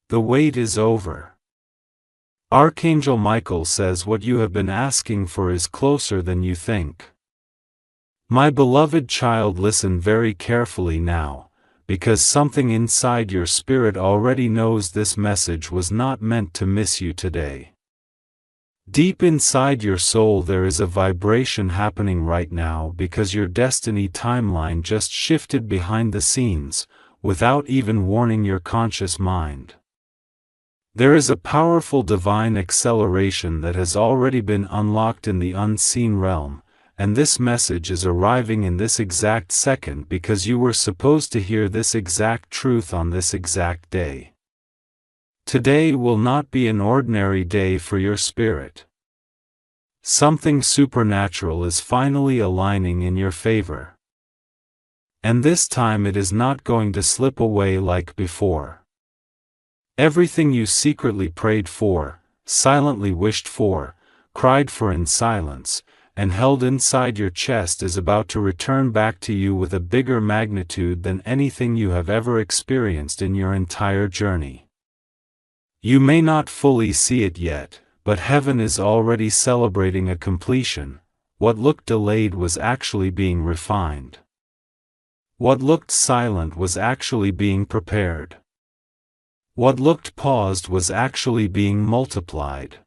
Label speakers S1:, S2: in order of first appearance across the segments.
S1: The wait is over. Archangel Michael says what you have been asking for is closer than you think. My beloved child, listen very carefully now, because something inside your spirit already knows this message was not meant to miss you today. Deep inside your soul there is a vibration happening right now because your destiny timeline just shifted behind the scenes, without even warning your conscious mind. There is a powerful divine acceleration that has already been unlocked in the unseen realm, and this message is arriving in this exact second because you were supposed to hear this exact truth on this exact day. Today will not be an ordinary day for your spirit. Something supernatural is finally aligning in your favor. And this time it is not going to slip away like before. Everything you secretly prayed for, silently wished for, cried for in silence, and held inside your chest is about to return back to you with a bigger magnitude than anything you have ever experienced in your entire journey. You may not fully see it yet, but heaven is already celebrating a completion. What looked delayed was actually being refined. What looked silent was actually being prepared. What looked paused was actually being multiplied.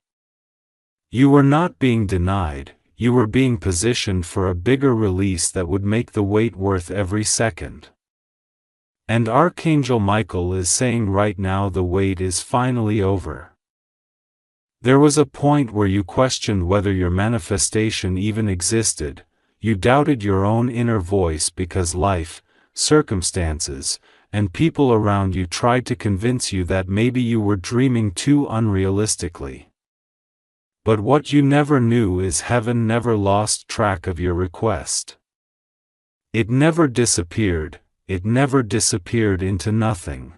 S1: You were not being denied, you were being positioned for a bigger release that would make the wait worth every second. And Archangel Michael is saying right now the wait is finally over. There was a point where you questioned whether your manifestation even existed, you doubted your own inner voice because life, circumstances, and people around you tried to convince you that maybe you were dreaming too unrealistically. But what you never knew is heaven never lost track of your request. It never disappeared, it never disappeared into nothing.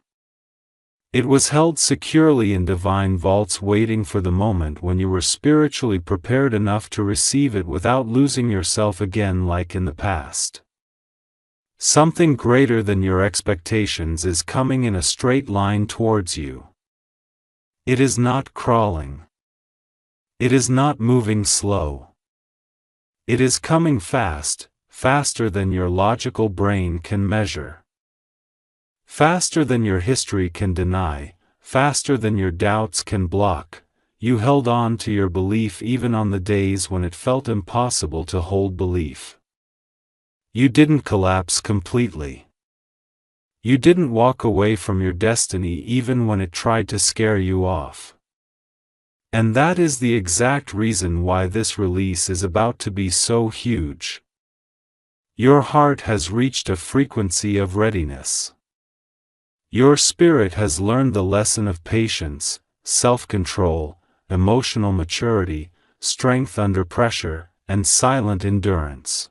S1: It was held securely in divine vaults waiting for the moment when you were spiritually prepared enough to receive it without losing yourself again like in the past. Something greater than your expectations is coming in a straight line towards you. It is not crawling. It is not moving slow. It is coming fast, faster than your logical brain can measure. Faster than your history can deny, faster than your doubts can block. You held on to your belief even on the days when it felt impossible to hold belief. You didn't collapse completely. You didn't walk away from your destiny even when it tried to scare you off. And that is the exact reason why this release is about to be so huge. Your heart has reached a frequency of readiness. Your spirit has learned the lesson of patience, self-control, emotional maturity, strength under pressure, and silent endurance.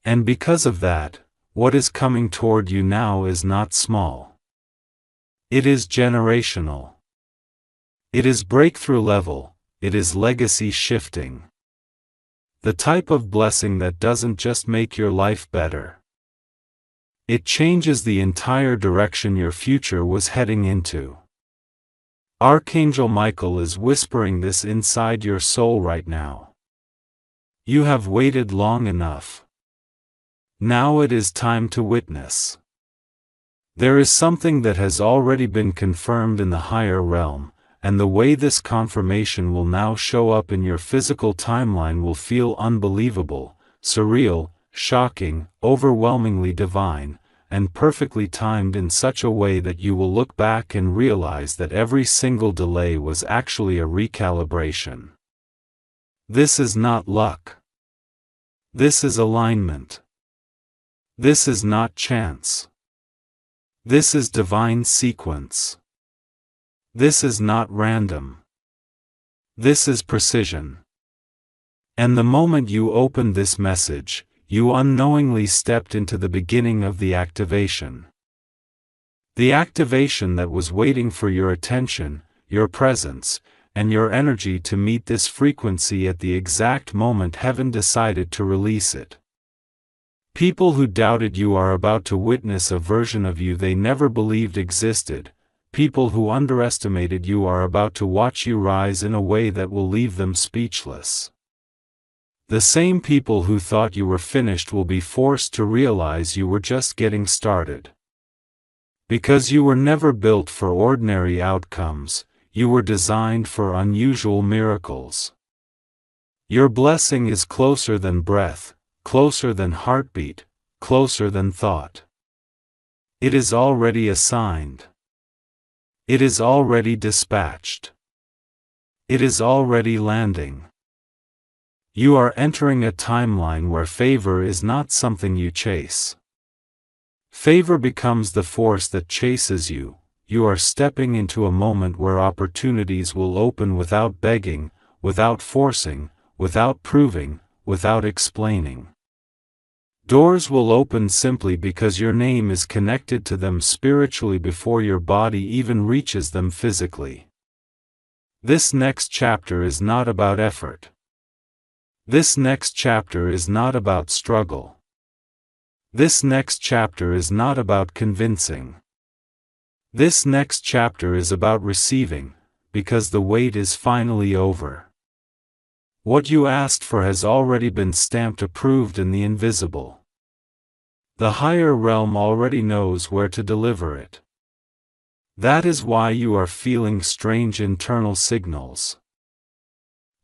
S1: And because of that, what is coming toward you now is not small. It is generational. It is breakthrough level, it is legacy shifting. The type of blessing that doesn't just make your life better. It changes the entire direction your future was heading into. Archangel Michael is whispering this inside your soul right now. You have waited long enough. Now it is time to witness. There is something that has already been confirmed in the higher realm, and the way this confirmation will now show up in your physical timeline will feel unbelievable, surreal, shocking, overwhelmingly divine, and perfectly timed in such a way that you will look back and realize that every single delay was actually a recalibration. This is not luck. This is alignment. This is not chance. This is divine sequence. This is not random. This is precision. And the moment you opened this message, you unknowingly stepped into the beginning of the activation. The activation that was waiting for your attention, your presence, and your energy to meet this frequency at the exact moment heaven decided to release it. People who doubted you are about to witness a version of you they never believed existed, people who underestimated you are about to watch you rise in a way that will leave them speechless. The same people who thought you were finished will be forced to realize you were just getting started. Because you were never built for ordinary outcomes, you were designed for unusual miracles. Your blessing is closer than breath, closer than heartbeat, closer than thought. It is already assigned. It is already dispatched. It is already landing. You are entering a timeline where favor is not something you chase. Favor becomes the force that chases you. You are stepping into a moment where opportunities will open without begging, without forcing, without proving, without explaining. Doors will open simply because your name is connected to them spiritually before your body even reaches them physically. This next chapter is not about effort. This next chapter is not about struggle. This next chapter is not about convincing. This next chapter is about receiving, because the wait is finally over. What you asked for has already been stamped approved in the invisible. The higher realm already knows where to deliver it. That is why you are feeling strange internal signals.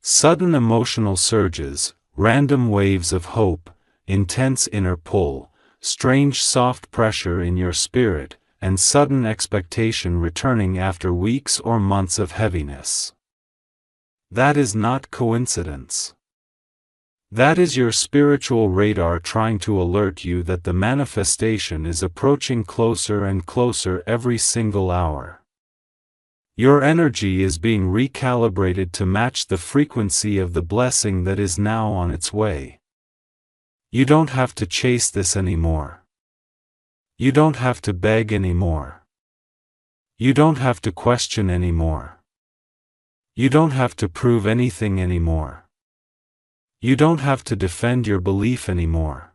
S1: Sudden emotional surges, random waves of hope, intense inner pull, strange soft pressure in your spirit, and sudden expectation returning after weeks or months of heaviness. That is not coincidence. That is your spiritual radar trying to alert you that the manifestation is approaching closer and closer every single hour. Your energy is being recalibrated to match the frequency of the blessing that is now on its way. You don't have to chase this anymore. You don't have to beg anymore. You don't have to question anymore. You don't have to prove anything anymore. You don't have to defend your belief anymore.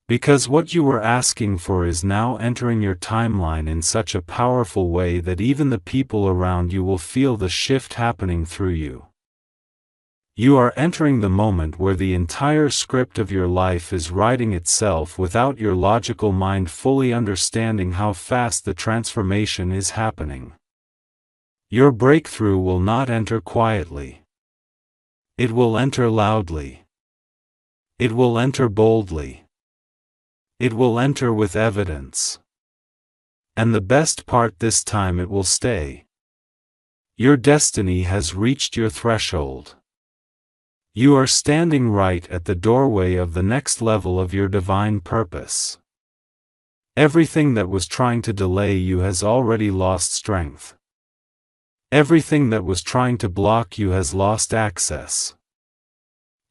S1: Because what you were asking for is now entering your timeline in such a powerful way that even the people around you will feel the shift happening through you. You are entering the moment where the entire script of your life is writing itself without your logical mind fully understanding how fast the transformation is happening. Your breakthrough will not enter quietly. It will enter loudly. It will enter boldly. It will enter with evidence. And the best part, this time it will stay. Your destiny has reached your threshold. You are standing right at the doorway of the next level of your divine purpose. Everything that was trying to delay you has already lost strength. Everything that was trying to block you has lost access.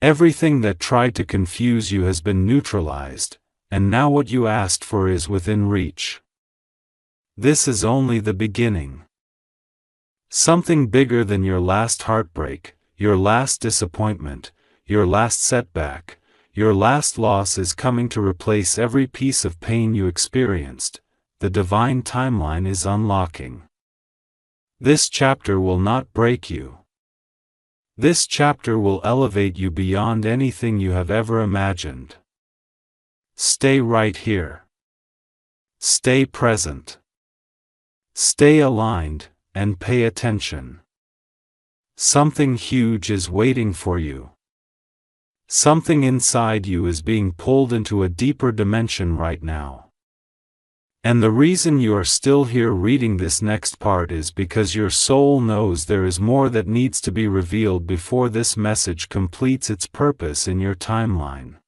S1: Everything that tried to confuse you has been neutralized, and now what you asked for is within reach. This is only the beginning. Something bigger than your last heartbreak, your last disappointment, your last setback, your last loss is coming to replace every piece of pain you experienced. The divine timeline is unlocking. This chapter will not break you. This chapter will elevate you beyond anything you have ever imagined. Stay right here. Stay present. Stay aligned, and pay attention. Something huge is waiting for you. Something inside you is being pulled into a deeper dimension right now. And the reason you are still here reading this next part is because your soul knows there is more that needs to be revealed before this message completes its purpose in your timeline.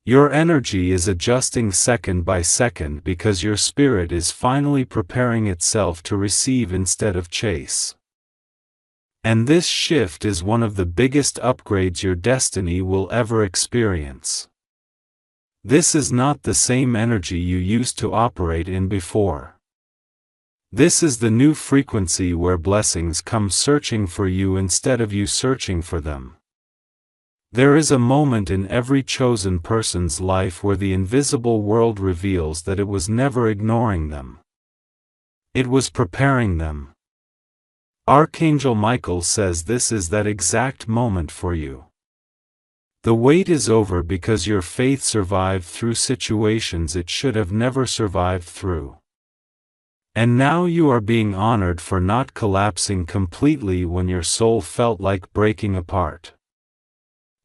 S1: Your energy is adjusting second by second because your spirit is finally preparing itself to receive instead of chase. And this shift is one of the biggest upgrades your destiny will ever experience. This is not the same energy you used to operate in before. This is the new frequency where blessings come searching for you instead of you searching for them. There is a moment in every chosen person's life where the invisible world reveals that it was never ignoring them. It was preparing them. Archangel Michael says this is that exact moment for you. The wait is over because your faith survived through situations it should have never survived through. And now you are being honored for not collapsing completely when your soul felt like breaking apart.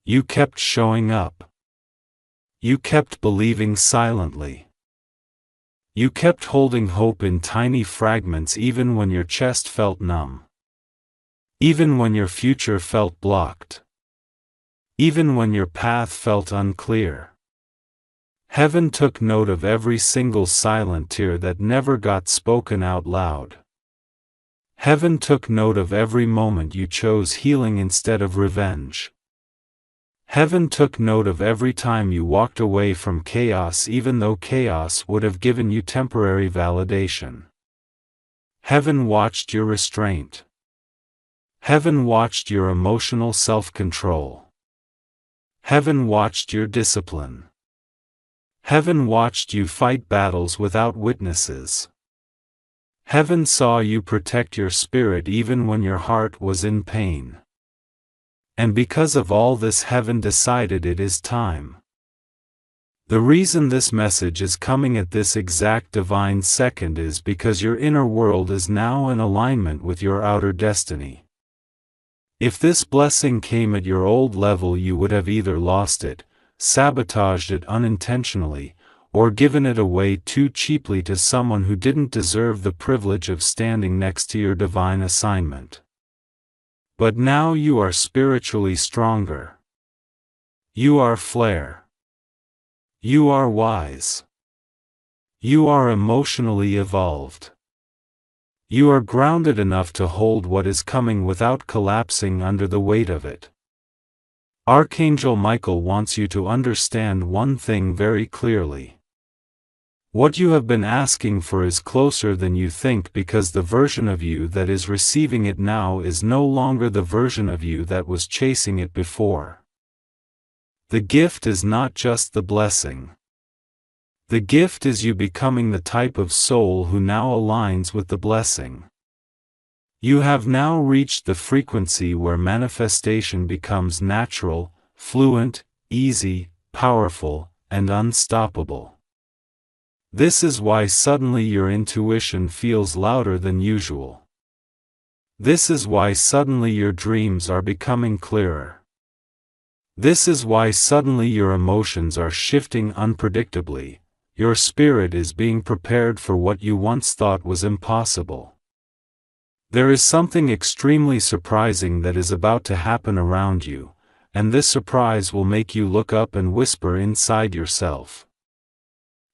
S1: You kept showing up. You kept believing silently. You kept holding hope in tiny fragments even when your chest felt numb. Even when your future felt blocked. Even when your path felt unclear. Heaven took note of every single silent tear that never got spoken out loud. Heaven took note of every moment you chose healing instead of revenge. Heaven took note of every time you walked away from chaos even though chaos would have given you temporary validation. Heaven watched your restraint. Heaven watched your emotional self-control. Heaven watched your discipline. Heaven watched you fight battles without witnesses. Heaven saw you protect your spirit even when your heart was in pain. And because of all this, heaven decided it is time. The reason this message is coming at this exact divine second is because your inner world is now in alignment with your outer destiny. If this blessing came at your old level, you would have either lost it, sabotaged it unintentionally, or given it away too cheaply to someone who didn't deserve the privilege of standing next to your divine assignment. But now you are spiritually stronger. You are flare. You are wise. You are emotionally evolved. You are grounded enough to hold what is coming without collapsing under the weight of it. Archangel Michael wants you to understand one thing very clearly. What you have been asking for is closer than you think because the version of you that is receiving it now is no longer the version of you that was chasing it before. The gift is not just the blessing. The gift is you becoming the type of soul who now aligns with the blessing. You have now reached the frequency where manifestation becomes natural, fluent, easy, powerful, and unstoppable. This is why suddenly your intuition feels louder than usual. This is why suddenly your dreams are becoming clearer. This is why suddenly your emotions are shifting unpredictably. Your spirit is being prepared for what you once thought was impossible. There is something extremely surprising that is about to happen around you, and this surprise will make you look up and whisper inside yourself.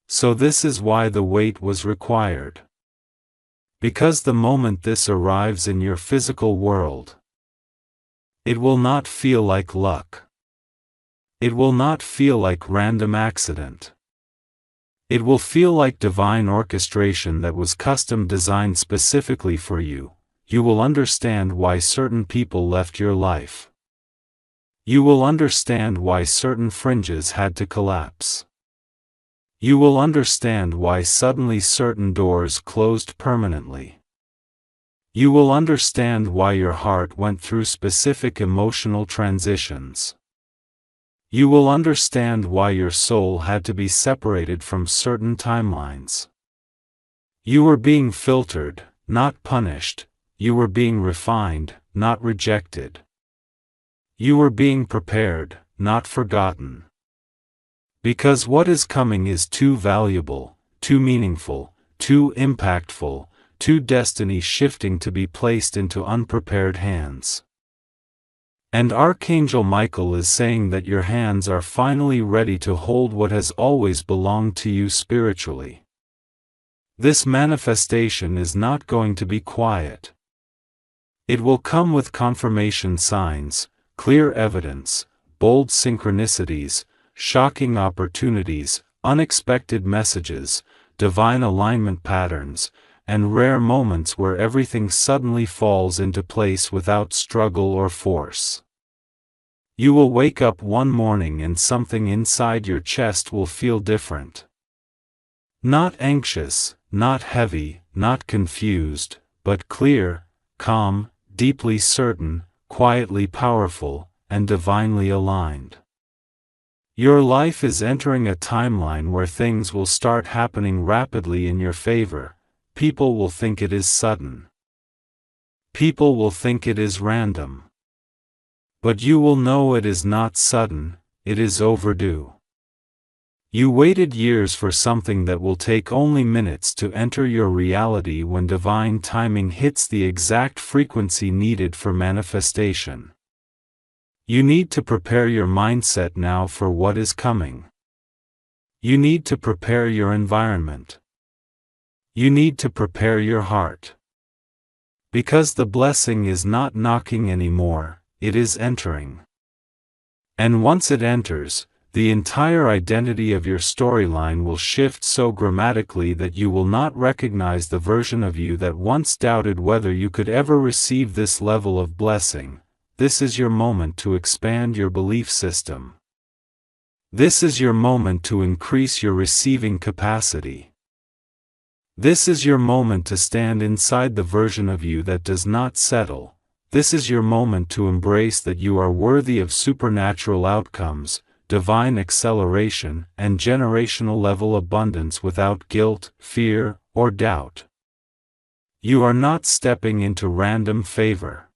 S1: So this is why the wait was required. Because the moment this arrives in your physical world, it will not feel like luck. It will not feel like random accident. It will feel like divine orchestration that was custom designed specifically for you. You will understand why certain people left your life. You will understand why certain fringes had to collapse. You will understand why suddenly certain doors closed permanently. You will understand why your heart went through specific emotional transitions. You will understand why your soul had to be separated from certain timelines. You were being filtered, not punished. You were being refined, not rejected. You were being prepared, not forgotten. Because what is coming is too valuable, too meaningful, too impactful, too destiny-shifting to be placed into unprepared hands. And Archangel Michael is saying that your hands are finally ready to hold what has always belonged to you spiritually. This manifestation is not going to be quiet. It will come with confirmation signs, clear evidence, bold synchronicities, shocking opportunities, unexpected messages, divine alignment patterns, and rare moments where everything suddenly falls into place without struggle or force. You will wake up one morning and something inside your chest will feel different. Not anxious, not heavy, not confused, but clear, calm, deeply certain, quietly powerful, and divinely aligned. Your life is entering a timeline where things will start happening rapidly in your favor. People will think it is sudden. People will think it is random. But you will know it is not sudden, it is overdue. You waited years for something that will take only minutes to enter your reality when divine timing hits the exact frequency needed for manifestation. You need to prepare your mindset now for what is coming. You need to prepare your environment. You need to prepare your heart. Because the blessing is not knocking anymore, it is entering. And once it enters, the entire identity of your storyline will shift so dramatically that you will not recognize the version of you that once doubted whether you could ever receive this level of blessing. This is your moment to expand your belief system. This is your moment to increase your receiving capacity. This is your moment to stand inside the version of you that does not settle. This is your moment to embrace that you are worthy of supernatural outcomes, divine acceleration, and generational level abundance without guilt, fear, or doubt. You are not stepping into random favor.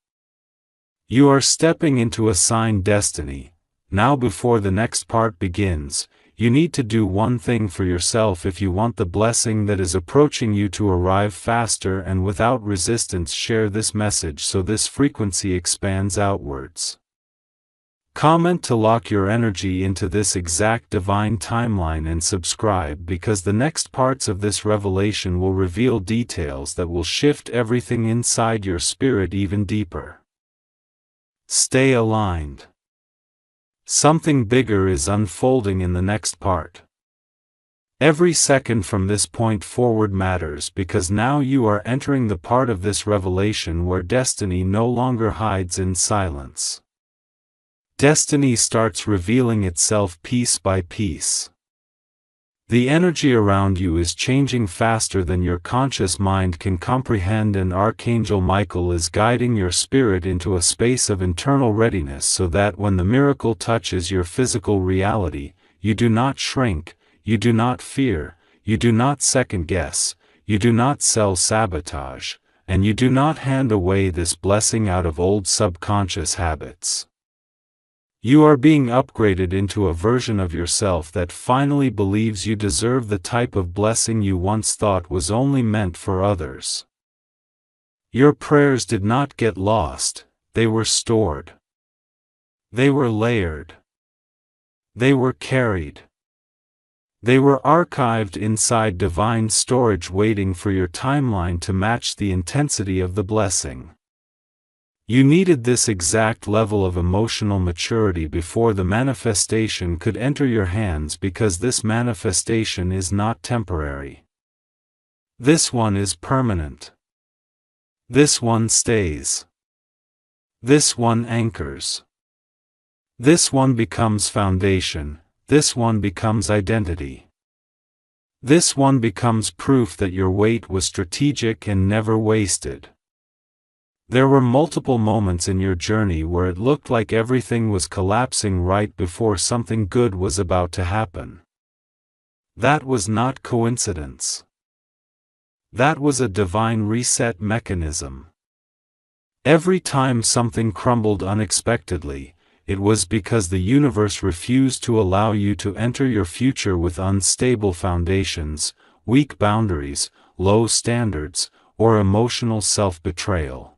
S1: You are stepping into assigned destiny. Now before the next part begins, you need to do one thing for yourself if you want the blessing that is approaching you to arrive faster and without resistance. Share this message so this frequency expands outwards. Comment to lock your energy into this exact divine timeline and subscribe because the next parts of this revelation will reveal details that will shift everything inside your spirit even deeper. Stay aligned. Something bigger is unfolding in the next part. Every second from this point forward matters because now you are entering the part of this revelation where destiny no longer hides in silence. Destiny starts revealing itself piece by piece. The energy around you is changing faster than your conscious mind can comprehend, and Archangel Michael is guiding your spirit into a space of internal readiness so that when the miracle touches your physical reality, you do not shrink, you do not fear, you do not second guess, you do not self-sabotage, and you do not hand away this blessing out of old subconscious habits. You are being upgraded into a version of yourself that finally believes you deserve the type of blessing you once thought was only meant for others. Your prayers did not get lost, they were stored. They were layered. They were carried. They were archived inside divine storage, waiting for your timeline to match the intensity of the blessing. You needed this exact level of emotional maturity before the manifestation could enter your hands, because this manifestation is not temporary. This one is permanent. This one stays. This one anchors. This one becomes foundation. This one becomes identity. This one becomes proof that your wait was strategic and never wasted. There were multiple moments in your journey where it looked like everything was collapsing right before something good was about to happen. That was not coincidence. That was a divine reset mechanism. Every time something crumbled unexpectedly, it was because the universe refused to allow you to enter your future with unstable foundations, weak boundaries, low standards, or emotional self-betrayal.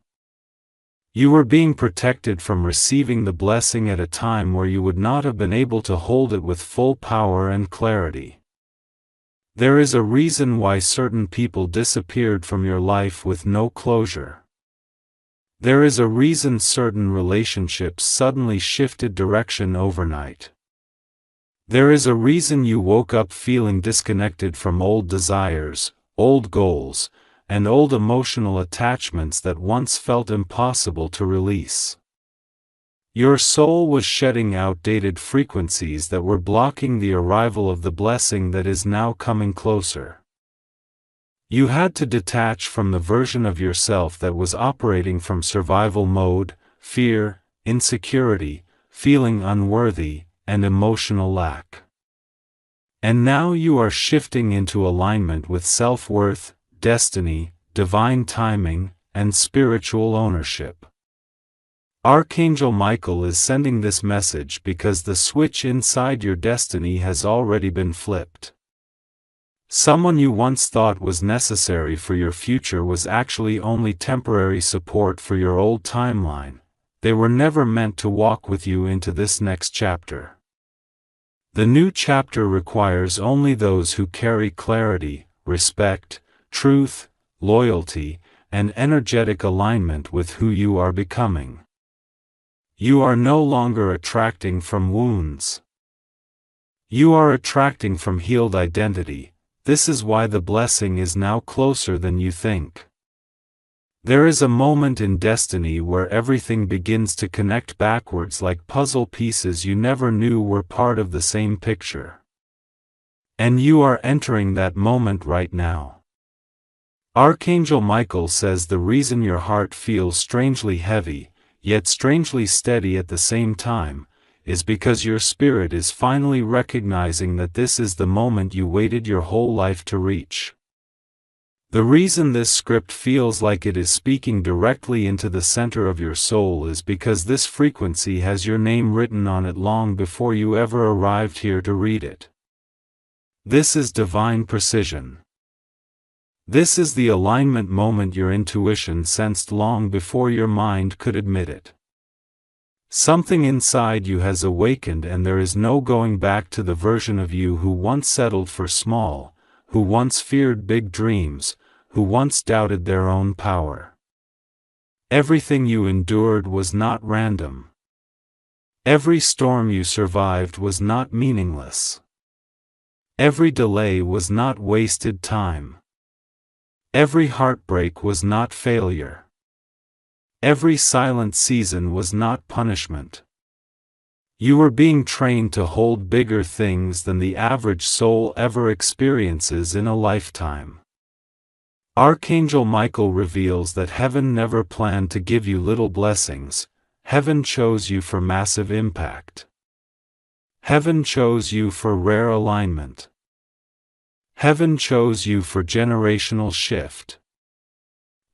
S1: You were being protected from receiving the blessing at a time where you would not have been able to hold it with full power and clarity. There is a reason why certain people disappeared from your life with no closure. There is a reason certain relationships suddenly shifted direction overnight. There is a reason you woke up feeling disconnected from old desires, old goals, and old emotional attachments that once felt impossible to release. Your soul was shedding outdated frequencies that were blocking the arrival of the blessing that is now coming closer. You had to detach from the version of yourself that was operating from survival mode, fear, insecurity, feeling unworthy, and emotional lack. And now you are shifting into alignment with self-worth, destiny, divine timing, and spiritual ownership. Archangel Michael is sending this message because the switch inside your destiny has already been flipped. Someone you once thought was necessary for your future was actually only temporary support for your old timeline. They were never meant to walk with you into this next chapter. The new chapter requires only those who carry clarity, respect, truth, loyalty, and energetic alignment with who you are becoming. You are no longer attracting from wounds. You are attracting from healed identity. This is why the blessing is now closer than you think. There is a moment in destiny where everything begins to connect backwards like puzzle pieces you never knew were part of the same picture. And you are entering that moment right now. Archangel Michael says the reason your heart feels strangely heavy, yet strangely steady at the same time, is because your spirit is finally recognizing that this is the moment you waited your whole life to reach. The reason this script feels like it is speaking directly into the center of your soul is because this frequency has your name written on it long before you ever arrived here to read it. This is divine precision. This is the alignment moment your intuition sensed long before your mind could admit it. Something inside you has awakened, and there is no going back to the version of you who once settled for small, who once feared big dreams, who once doubted their own power. Everything you endured was not random. Every storm you survived was not meaningless. Every delay was not wasted time. Every heartbreak was not failure. Every silent season was not punishment. You were being trained to hold bigger things than the average soul ever experiences in a lifetime. Archangel Michael reveals that heaven never planned to give you little blessings. Heaven chose you for massive impact. Heaven chose you for rare alignment. Heaven chose you for generational shift.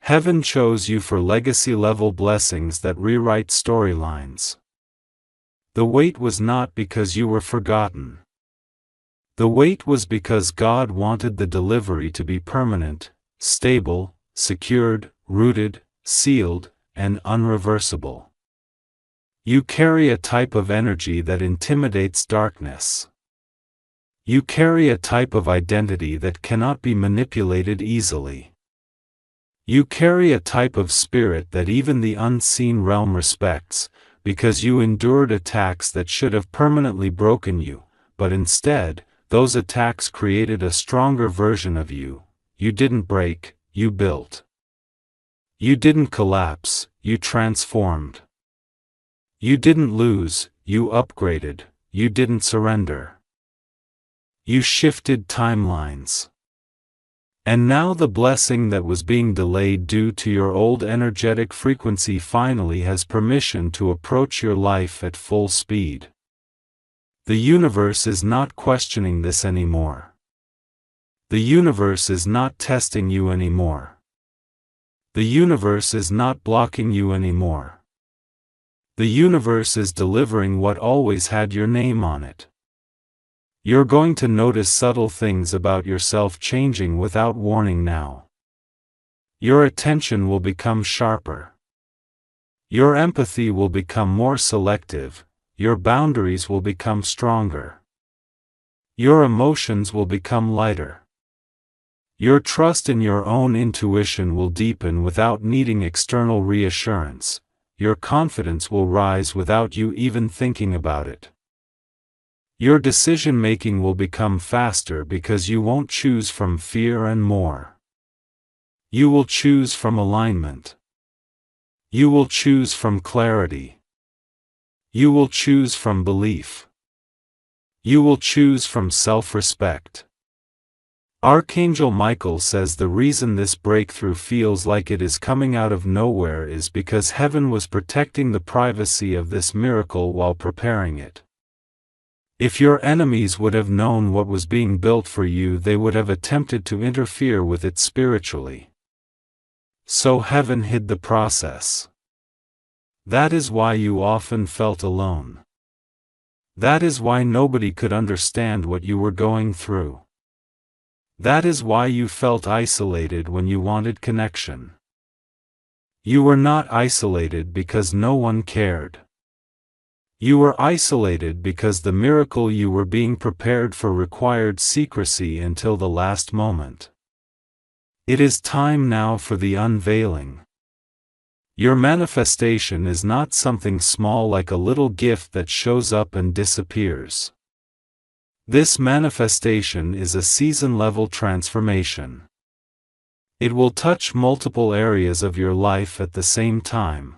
S1: Heaven chose you for legacy-level blessings that rewrite storylines. The wait was not because you were forgotten. The wait was because God wanted the delivery to be permanent, stable, secured, rooted, sealed, and unreversible. You carry a type of energy that intimidates darkness. You carry a type of identity that cannot be manipulated easily. You carry a type of spirit that even the unseen realm respects, because you endured attacks that should have permanently broken you, but instead, those attacks created a stronger version of you. You didn't break, you built. You didn't collapse, you transformed. You didn't lose, you upgraded. You didn't surrender. You shifted timelines. And now the blessing that was being delayed due to your old energetic frequency finally has permission to approach your life at full speed. The universe is not questioning this anymore. The universe is not testing you anymore. The universe is not blocking you anymore. The universe is delivering what always had your name on it. You're going to notice subtle things about yourself changing without warning now. Your attention will become sharper. Your empathy will become more selective. Your boundaries will become stronger. Your emotions will become lighter. Your trust in your own intuition will deepen without needing external reassurance. Your confidence will rise without you even thinking about it. Your decision-making will become faster because you won't choose from fear and more. You will choose from alignment. You will choose from clarity. You will choose from belief. You will choose from self-respect. Archangel Michael says the reason this breakthrough feels like it is coming out of nowhere is because heaven was protecting the privacy of this miracle while preparing it. If your enemies would have known what was being built for you, they would have attempted to interfere with it spiritually. So heaven hid the process. That is why you often felt alone. That is why nobody could understand what you were going through. That is why you felt isolated when you wanted connection. You were not isolated because no one cared. You were isolated because the miracle you were being prepared for required secrecy until the last moment. It is time now for the unveiling. Your manifestation is not something small like a little gift that shows up and disappears. This manifestation is a season-level transformation. It will touch multiple areas of your life at the same time.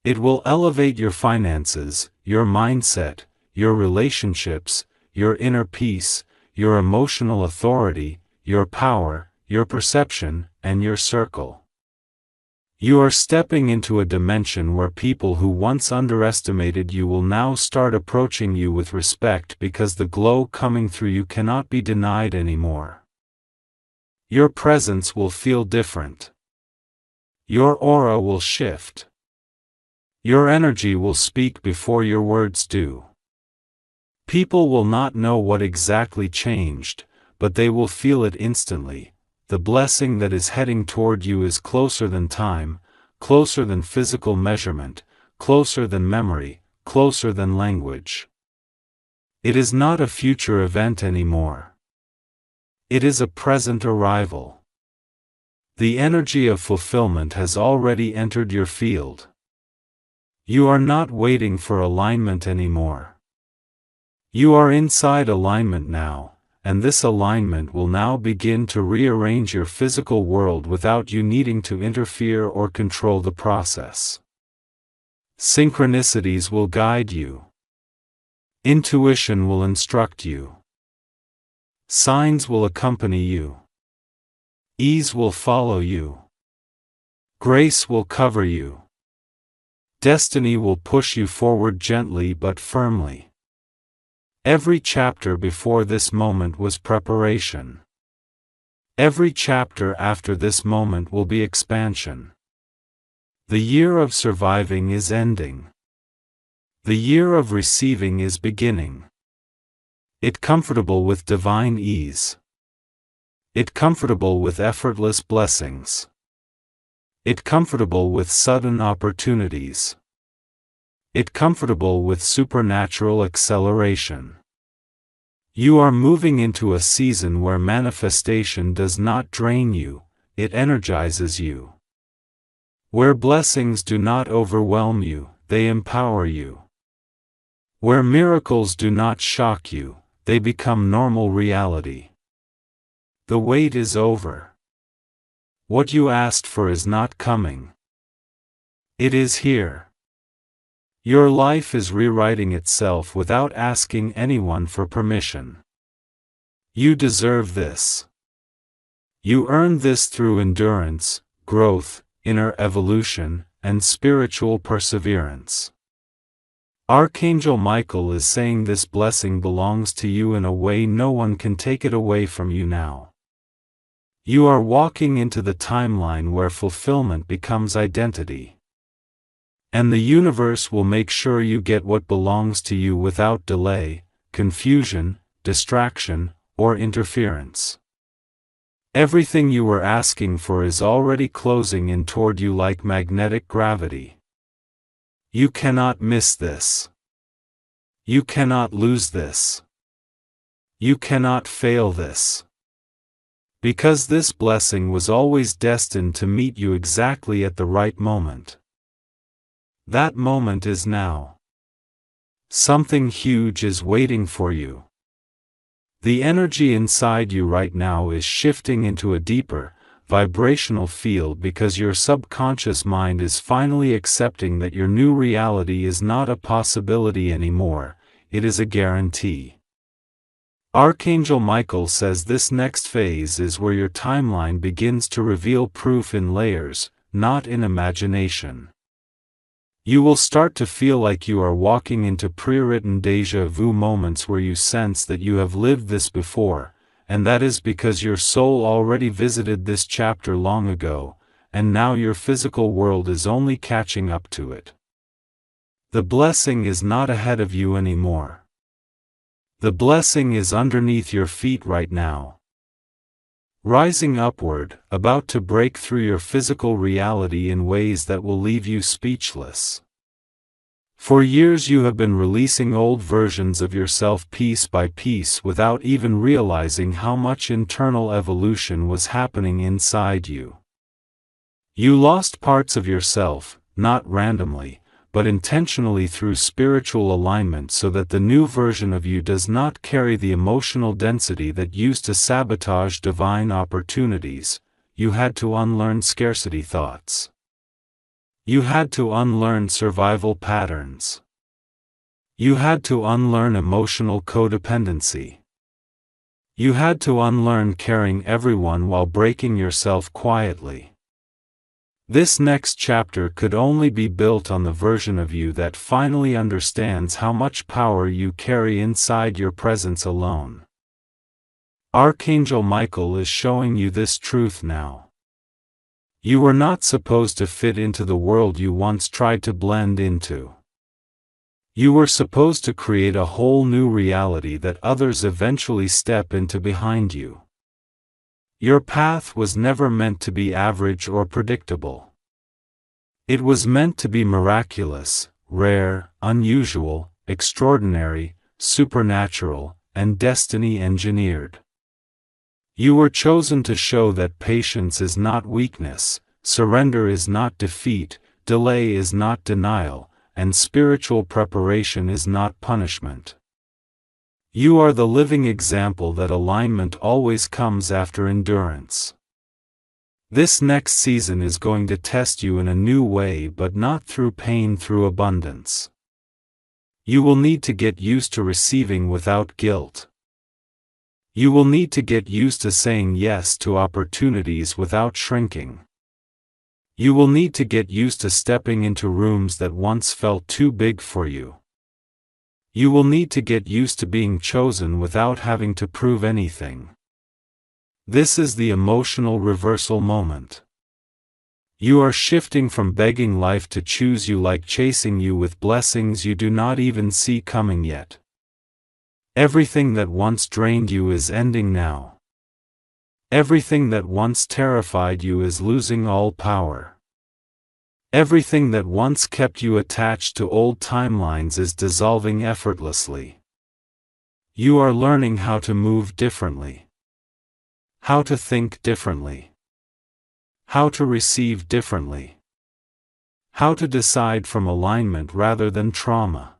S1: It will elevate your finances, your mindset, your relationships, your inner peace, your emotional authority, your power, your perception, and your circle. You are stepping into a dimension where people who once underestimated you will now start approaching you with respect because the glow coming through you cannot be denied anymore. Your presence will feel different. Your aura will shift. Your energy will speak before your words do. People will not know what exactly changed, but they will feel it instantly. The blessing that is heading toward you is closer than time, closer than physical measurement, closer than memory, closer than language. It is not a future event anymore. It is a present arrival. The energy of fulfillment has already entered your field. You are not waiting for alignment anymore. You are inside alignment now, and this alignment will now begin to rearrange your physical world without you needing to interfere or control the process. Synchronicities will guide you. Intuition will instruct you. Signs will accompany you. Ease will follow you. Grace will cover you. Destiny will push you forward gently but firmly. Every chapter before this moment was preparation. Every chapter after this moment will be expansion. The year of surviving is ending. The year of receiving is beginning. It comfortable with divine ease. It comfortable with effortless blessings. It comfortable with sudden opportunities. It comfortable with supernatural acceleration. You are moving into a season where manifestation does not drain you, it energizes you. Where blessings do not overwhelm you, they empower you. Where miracles do not shock you, they become normal reality. The wait is over. What you asked for is not coming. It is here. Your life is rewriting itself without asking anyone for permission. You deserve this. You earned this through endurance, growth, inner evolution, and spiritual perseverance. Archangel Michael is saying this blessing belongs to you in a way no one can take it away from you now. You are walking into the timeline where fulfillment becomes identity. And the universe will make sure you get what belongs to you without delay, confusion, distraction, or interference. Everything you were asking for is already closing in toward you like magnetic gravity. You cannot miss this. You cannot lose this. You cannot fail this. Because this blessing was always destined to meet you exactly at the right moment. That moment is now. Something huge is waiting for you. The energy inside you right now is shifting into a deeper, vibrational field because your subconscious mind is finally accepting that your new reality is not a possibility anymore, it is a guarantee. Archangel Michael says this next phase is where your timeline begins to reveal proof in layers, not in imagination. You will start to feel like you are walking into pre-written déjà vu moments where you sense that you have lived this before, and that is because your soul already visited this chapter long ago, and now your physical world is only catching up to it. The blessing is not ahead of you anymore. The blessing is underneath your feet right now. Rising upward, about to break through your physical reality in ways that will leave you speechless. For years you have been releasing old versions of yourself piece by piece without even realizing how much internal evolution was happening inside you. You lost parts of yourself, not randomly, but intentionally through spiritual alignment so that the new version of you does not carry the emotional density that used to sabotage divine opportunities. You had to unlearn scarcity thoughts. You had to unlearn survival patterns. You had to unlearn emotional codependency. You had to unlearn caring everyone while breaking yourself quietly. This next chapter could only be built on the version of you that finally understands how much power you carry inside your presence alone. Archangel Michael is showing you this truth now. You were not supposed to fit into the world you once tried to blend into. You were supposed to create a whole new reality that others eventually step into behind you. Your path was never meant to be average or predictable. It was meant to be miraculous, rare, unusual, extraordinary, supernatural, and destiny-engineered. You were chosen to show that patience is not weakness, surrender is not defeat, delay is not denial, and spiritual preparation is not punishment. You are the living example that alignment always comes after endurance. This next season is going to test you in a new way, but not through pain, through abundance. You will need to get used to receiving without guilt. You will need to get used to saying yes to opportunities without shrinking. You will need to get used to stepping into rooms that once felt too big for you. You will need to get used to being chosen without having to prove anything. This is the emotional reversal moment. You are shifting from begging life to choose you, like chasing you with blessings you do not even see coming yet. Everything that once drained you is ending now. Everything that once terrified you is losing all power. Everything that once kept you attached to old timelines is dissolving effortlessly. You are learning how to move differently. How to think differently. How to receive differently. How to decide from alignment rather than trauma.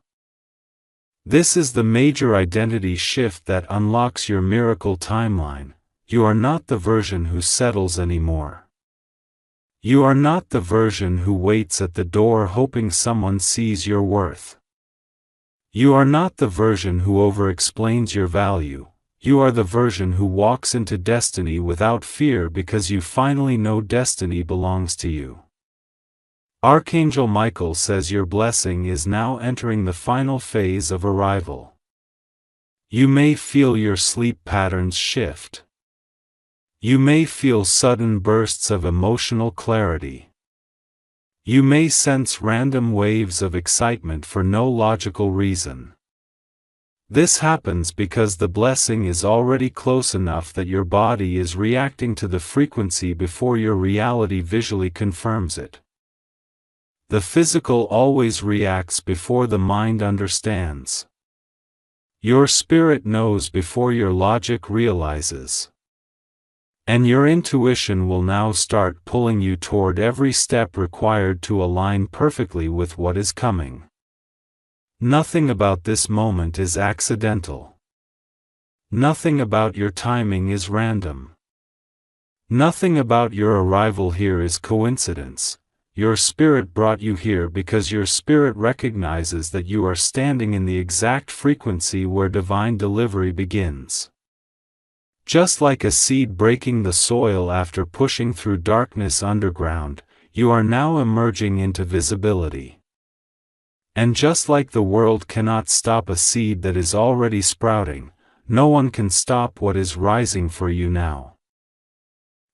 S1: This is the major identity shift that unlocks your miracle timeline. You are not the version who settles anymore. You are not the version who waits at the door hoping someone sees your worth. You are not the version who over-explains your value. You are the version who walks into destiny without fear because you finally know destiny belongs to you. Archangel Michael says your blessing is now entering the final phase of arrival. You may feel your sleep patterns shift. You may feel sudden bursts of emotional clarity. You may sense random waves of excitement for no logical reason. This happens because the blessing is already close enough that your body is reacting to the frequency before your reality visually confirms it. The physical always reacts before the mind understands. Your spirit knows before your logic realizes. And your intuition will now start pulling you toward every step required to align perfectly with what is coming. Nothing about this moment is accidental. Nothing about your timing is random. Nothing about your arrival here is coincidence. Your spirit brought you here because your spirit recognizes that you are standing in the exact frequency where divine delivery begins. Just like a seed breaking the soil after pushing through darkness underground, you are now emerging into visibility. And just like the world cannot stop a seed that is already sprouting, no one can stop what is rising for you now.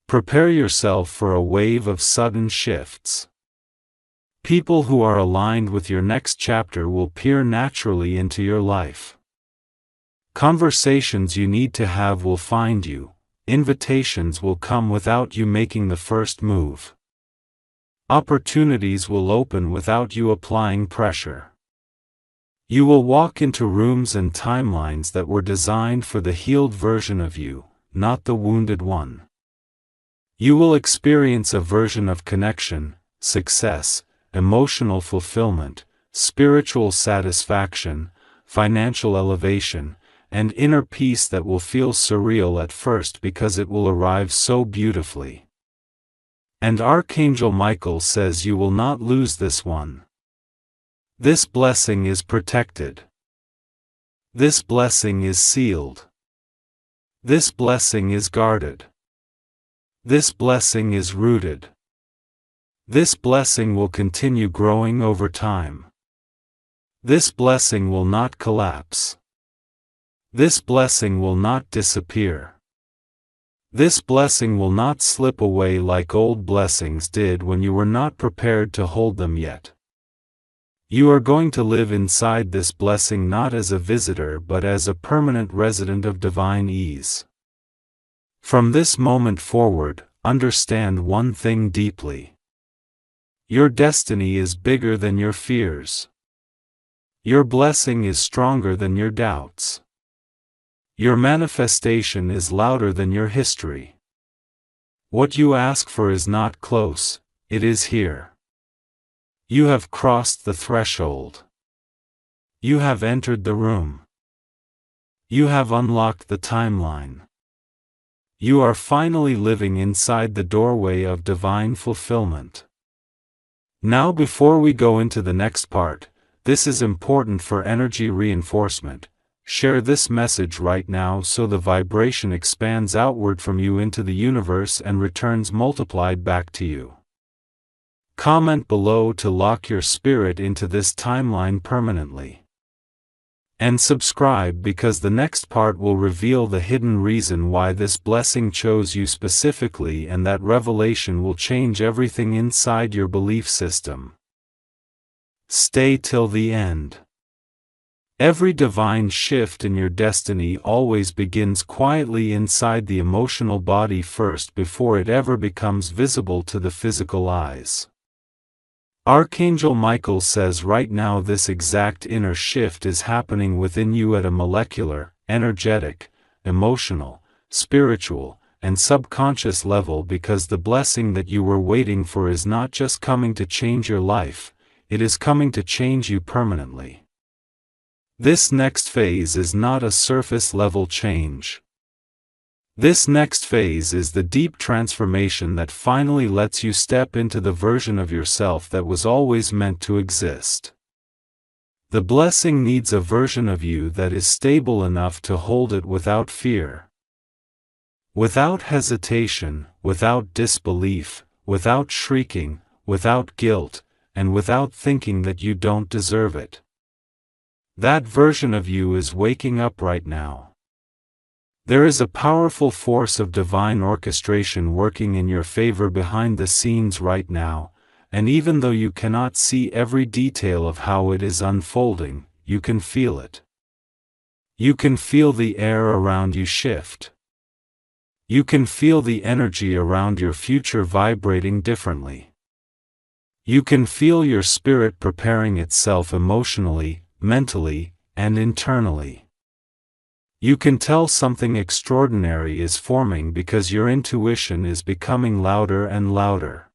S1: Prepare yourself for a wave of sudden shifts. People who are aligned with your next chapter will peer naturally into your life. Conversations you need to have will find you. Invitations will come without you making the first move. Opportunities will open without you applying pressure. You will walk into rooms and timelines that were designed for the healed version of you, not the wounded one. You will experience a version of connection, success, emotional fulfillment, spiritual satisfaction, financial elevation, and inner peace that will feel surreal at first because it will arrive so beautifully. And Archangel Michael says you will not lose this one. This blessing is protected. This blessing is sealed. This blessing is guarded. This blessing is rooted. This blessing will continue growing over time. This blessing will not collapse. This blessing will not disappear. This blessing will not slip away like old blessings did when you were not prepared to hold them yet. You are going to live inside this blessing not as a visitor but as a permanent resident of divine ease. From this moment forward, understand one thing deeply. Your destiny is bigger than your fears. Your blessing is stronger than your doubts. Your manifestation is louder than your history. What you ask for is not close, it is here. You have crossed the threshold. You have entered the room. You have unlocked the timeline. You are finally living inside the doorway of divine fulfillment. Now, before we go into the next part, this is important for energy reinforcement. Share this message right now so the vibration expands outward from you into the universe and returns multiplied back to you. Comment below to lock your spirit into this timeline permanently. And subscribe because the next part will reveal the hidden reason why this blessing chose you specifically, and that revelation will change everything inside your belief system. Stay till the end. Every divine shift in your destiny always begins quietly inside the emotional body first before it ever becomes visible to the physical eyes. Archangel Michael says right now this exact inner shift is happening within you at a molecular, energetic, emotional, spiritual, and subconscious level, because the blessing that you were waiting for is not just coming to change your life, it is coming to change you permanently. This next phase is not a surface-level change. This next phase is the deep transformation that finally lets you step into the version of yourself that was always meant to exist. The blessing needs a version of you that is stable enough to hold it without fear, without hesitation, without disbelief, without shrieking, without guilt, and without thinking that you don't deserve it. That version of you is waking up right now. There is a powerful force of divine orchestration working in your favor behind the scenes right now, and even though you cannot see every detail of how it is unfolding, you can feel it. You can feel the air around you shift. You can feel the energy around your future vibrating differently. You can feel your spirit preparing itself emotionally, mentally, and internally. You can tell something extraordinary is forming because your intuition is becoming louder and louder.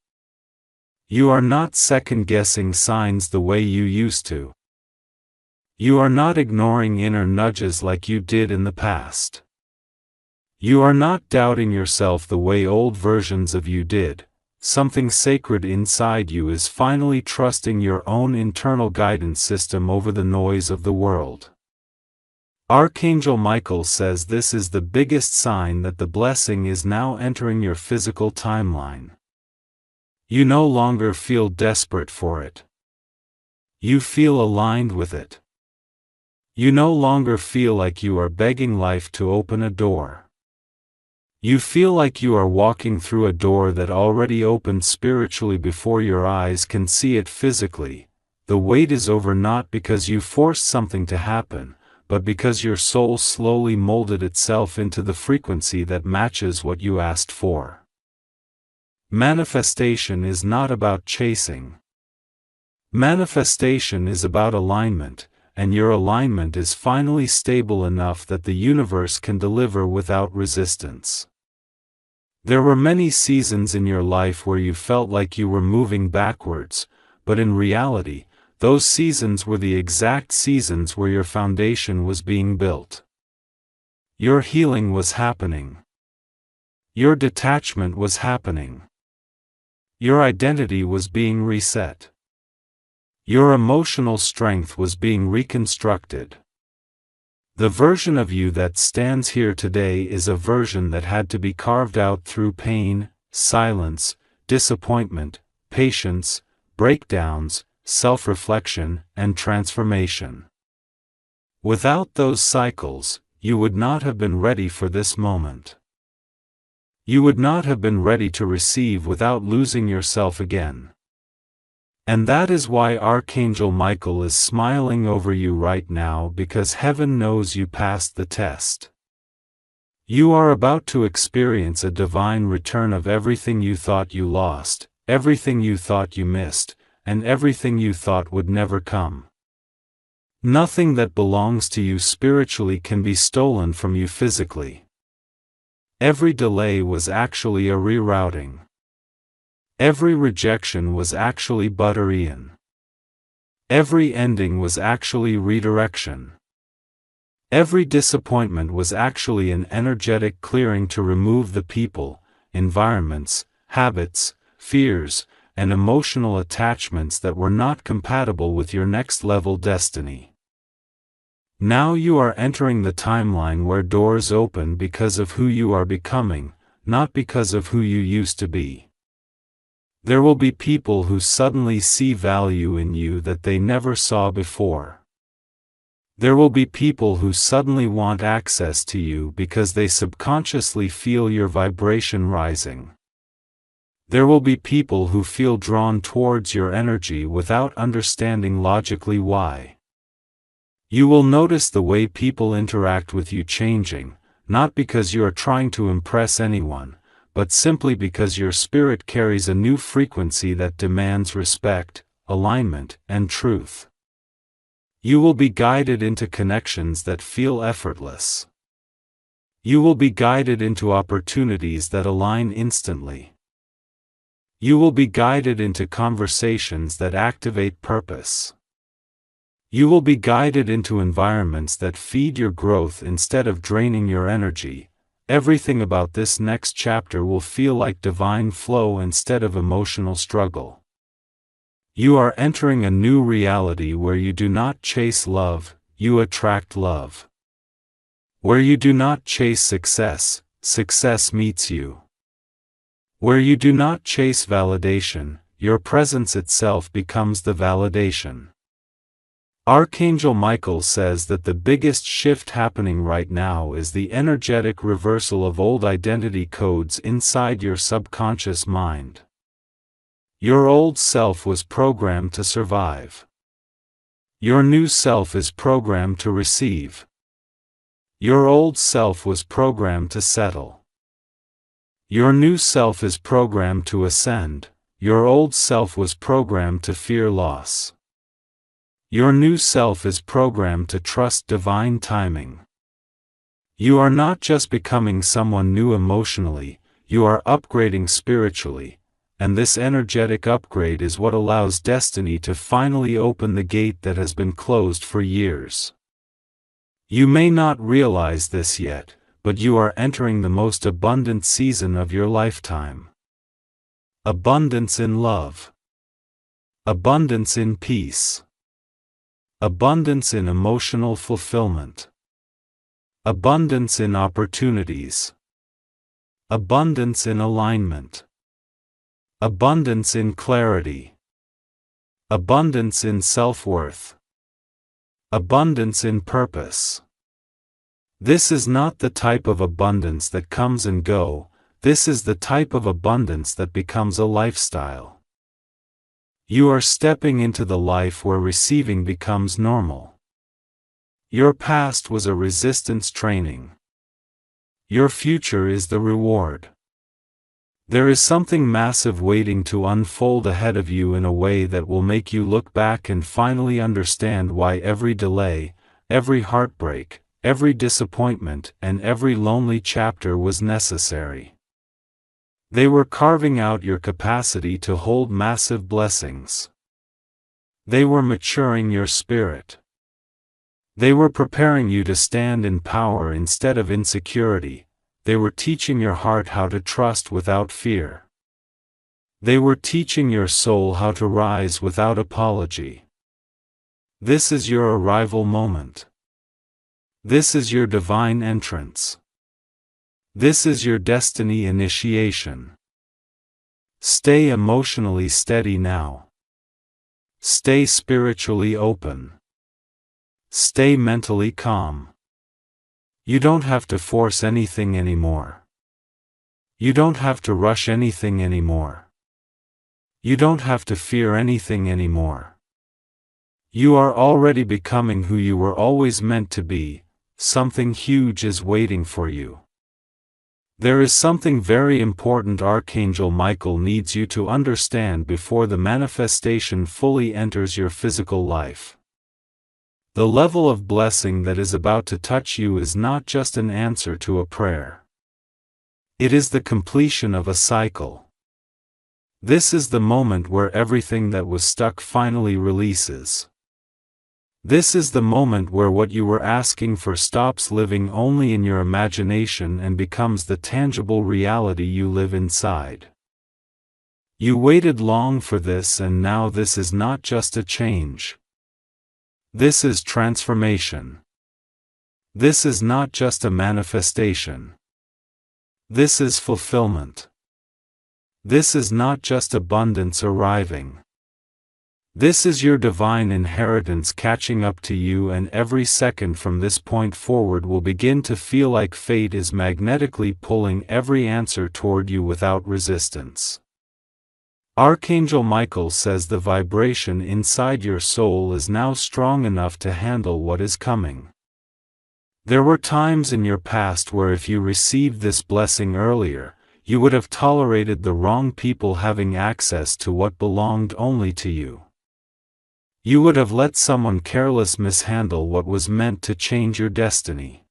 S1: You are not second-guessing signs the way you used to. You are not ignoring inner nudges like you did in the past. You are not doubting yourself the way old versions of you did. Something sacred inside you is finally trusting your own internal guidance system over the noise of the world. Archangel Michael says this is the biggest sign that the blessing is now entering your physical timeline. You no longer feel desperate for it. You feel aligned with it. You no longer feel like you are begging life to open a door. You feel like you are walking through a door that already opened spiritually before your eyes can see it physically. The wait is over not because you forced something to happen, but because your soul slowly molded itself into the frequency that matches what you asked for. Manifestation is not about chasing. Manifestation is about alignment, and your alignment is finally stable enough that the universe can deliver without resistance. There were many seasons in your life where you felt like you were moving backwards, but in reality, those seasons were the exact seasons where your foundation was being built. Your healing was happening. Your detachment was happening. Your identity was being reset. Your emotional strength was being reconstructed. The version of you that stands here today is a version that had to be carved out through pain, silence, disappointment, patience, breakdowns, self-reflection, and transformation. Without those cycles, you would not have been ready for this moment. You would not have been ready to receive without losing yourself again. And that is why Archangel Michael is smiling over you right now, because heaven knows you passed the test. You are about to experience a divine return of everything you thought you lost, everything you thought you missed, and everything you thought would never come. Nothing that belongs to you spiritually can be stolen from you physically. Every delay was actually a rerouting. Every rejection was actually butter-in. Every ending was actually redirection. Every disappointment was actually an energetic clearing to remove the people, environments, habits, fears, and emotional attachments that were not compatible with your next-level destiny. Now you are entering the timeline where doors open because of who you are becoming, not because of who you used to be. There will be people who suddenly see value in you that they never saw before. There will be people who suddenly want access to you because they subconsciously feel your vibration rising. There will be people who feel drawn towards your energy without understanding logically why. You will notice the way people interact with you changing, not because you are trying to impress anyone, but simply because your spirit carries a new frequency that demands respect, alignment, and truth. You will be guided into connections that feel effortless. You will be guided into opportunities that align instantly. You will be guided into conversations that activate purpose. You will be guided into environments that feed your growth instead of draining your energy. Everything about this next chapter will feel like divine flow instead of emotional struggle. You are entering a new reality where you do not chase love, you attract love. Where you do not chase success, success meets you. Where you do not chase validation, your presence itself becomes the validation. Archangel Michael says that the biggest shift happening right now is the energetic reversal of old identity codes inside your subconscious mind. Your old self was programmed to survive. Your new self is programmed to receive. Your old self was programmed to settle. Your new self is programmed to ascend. Your old self was programmed to fear loss. Your new self is programmed to trust divine timing. You are not just becoming someone new emotionally, you are upgrading spiritually, and this energetic upgrade is what allows destiny to finally open the gate that has been closed for years. You may not realize this yet, but you are entering the most abundant season of your lifetime. Abundance in love. Abundance in peace. Abundance in emotional fulfillment. Abundance in opportunities. Abundance in alignment. Abundance in clarity. Abundance in self-worth. Abundance in purpose. This is not the type of abundance that comes and go, this is the type of abundance that becomes a lifestyle. You are stepping into the life where receiving becomes normal. Your past was a resistance training. Your future is the reward. There is something massive waiting to unfold ahead of you in a way that will make you look back and finally understand why every delay, every heartbreak, every disappointment, and every lonely chapter was necessary. They were carving out your capacity to hold massive blessings. They were maturing your spirit. They were preparing you to stand in power instead of insecurity. They were teaching your heart how to trust without fear. They were teaching your soul how to rise without apology. This is your arrival moment. This is your divine entrance. This is your destiny initiation. Stay emotionally steady now. Stay spiritually open. Stay mentally calm. You don't have to force anything anymore. You don't have to rush anything anymore. You don't have to fear anything anymore. You are already becoming who you were always meant to be. Something huge is waiting for you. There is something very important Archangel Michael needs you to understand before the manifestation fully enters your physical life. The level of blessing that is about to touch you is not just an answer to a prayer. It is the completion of a cycle. This is the moment where everything that was stuck finally releases. This is the moment where what you were asking for stops living only in your imagination and becomes the tangible reality you live inside. You waited long for this, and now this is not just a change. This is transformation. This is not just a manifestation. This is fulfillment. This is not just abundance arriving. This is your divine inheritance catching up to you, and every second from this point forward will begin to feel like fate is magnetically pulling every answer toward you without resistance. Archangel Michael says the vibration inside your soul is now strong enough to handle what is coming. There were times in your past where if you received this blessing earlier, you would have tolerated the wrong people having access to what belonged only to you. You would have let someone careless mishandle what was meant to change your destiny.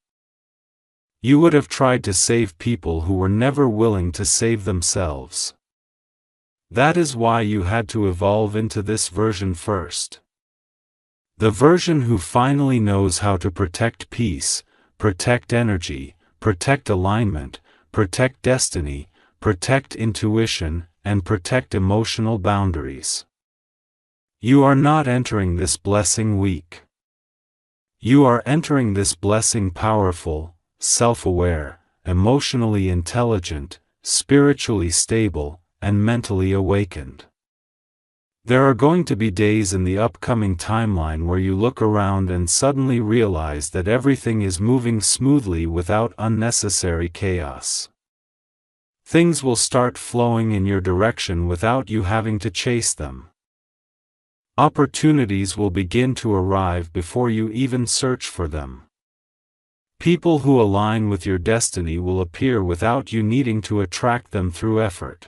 S1: You would have tried to save people who were never willing to save themselves. That is why you had to evolve into this version first. The version who finally knows how to protect peace, protect energy, protect alignment, protect destiny, protect intuition, and protect emotional boundaries. You are not entering this blessing weak. You are entering this blessing powerful, self-aware, emotionally intelligent, spiritually stable, and mentally awakened. There are going to be days in the upcoming timeline where you look around and suddenly realize that everything is moving smoothly without unnecessary chaos. Things will start flowing in your direction without you having to chase them. Opportunities will begin to arrive before you even search for them. People who align with your destiny will appear without you needing to attract them through effort.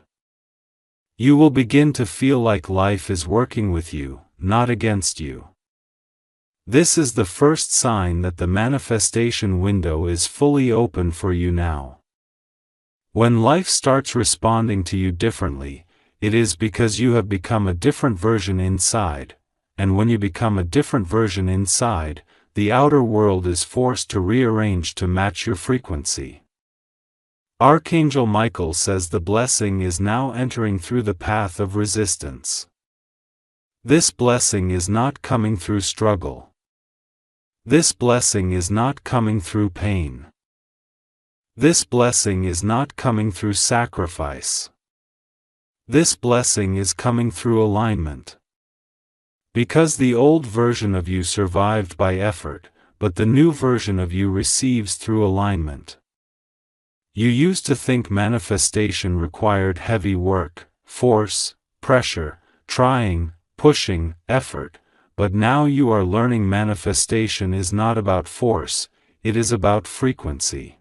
S1: You will begin to feel like life is working with you, not against you. This is the first sign that the manifestation window is fully open for you now. When life starts responding to you differently, it is because you have become a different version inside, and when you become a different version inside, the outer world is forced to rearrange to match your frequency. Archangel Michael says the blessing is now entering through the path of resistance. This blessing is not coming through struggle. This blessing is not coming through pain. This blessing is not coming through sacrifice. This blessing is coming through alignment. Because the old version of you survived by effort, but the new version of you receives through alignment. You used to think manifestation required heavy work, force, pressure, trying, pushing, effort, but now you are learning manifestation is not about force, it is about frequency.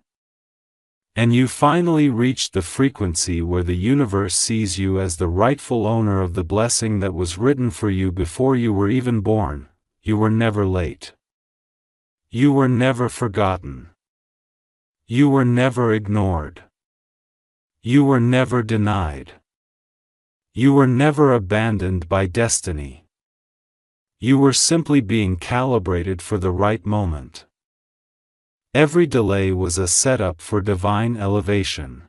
S1: And you finally reached the frequency where the universe sees you as the rightful owner of the blessing that was written for you before you were even born. You were never late. You were never forgotten. You were never ignored. You were never denied. You were never abandoned by destiny. You were simply being calibrated for the right moment. Every delay was a setup for divine elevation.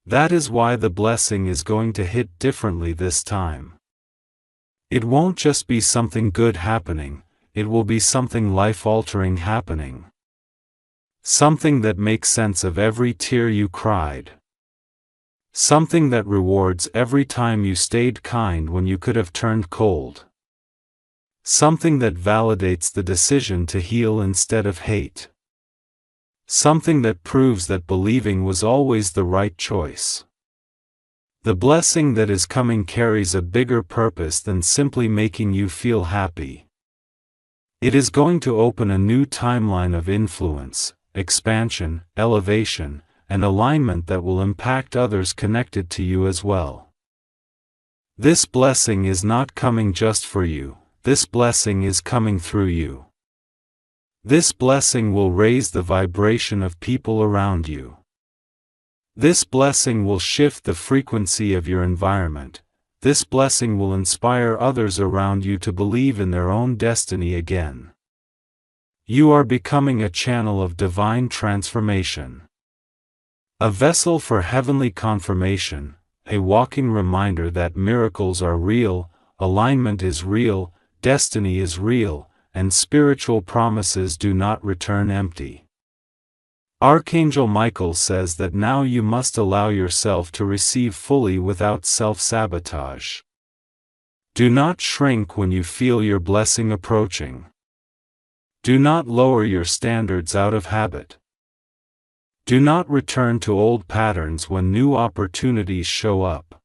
S1: That is why the blessing is going to hit differently this time. It won't just be something good happening, it will be something life-altering happening. Something that makes sense of every tear you cried. Something that rewards every time you stayed kind when you could have turned cold. Something that validates the decision to heal instead of hate. Something that proves that believing was always the right choice. The blessing that is coming carries a bigger purpose than simply making you feel happy. It is going to open a new timeline of influence, expansion, elevation, and alignment that will impact others connected to you as well. This blessing is not coming just for you, this blessing is coming through you. This blessing will raise the vibration of people around you. This blessing will shift the frequency of your environment. This blessing will inspire others around you to believe in their own destiny again. You are becoming a channel of divine transformation. A vessel for heavenly confirmation, a walking reminder that miracles are real, alignment is real, destiny is real, and spiritual promises do not return empty. Archangel Michael says that now you must allow yourself to receive fully without self-sabotage. Do not shrink when you feel your blessing approaching. Do not lower your standards out of habit. Do not return to old patterns when new opportunities show up.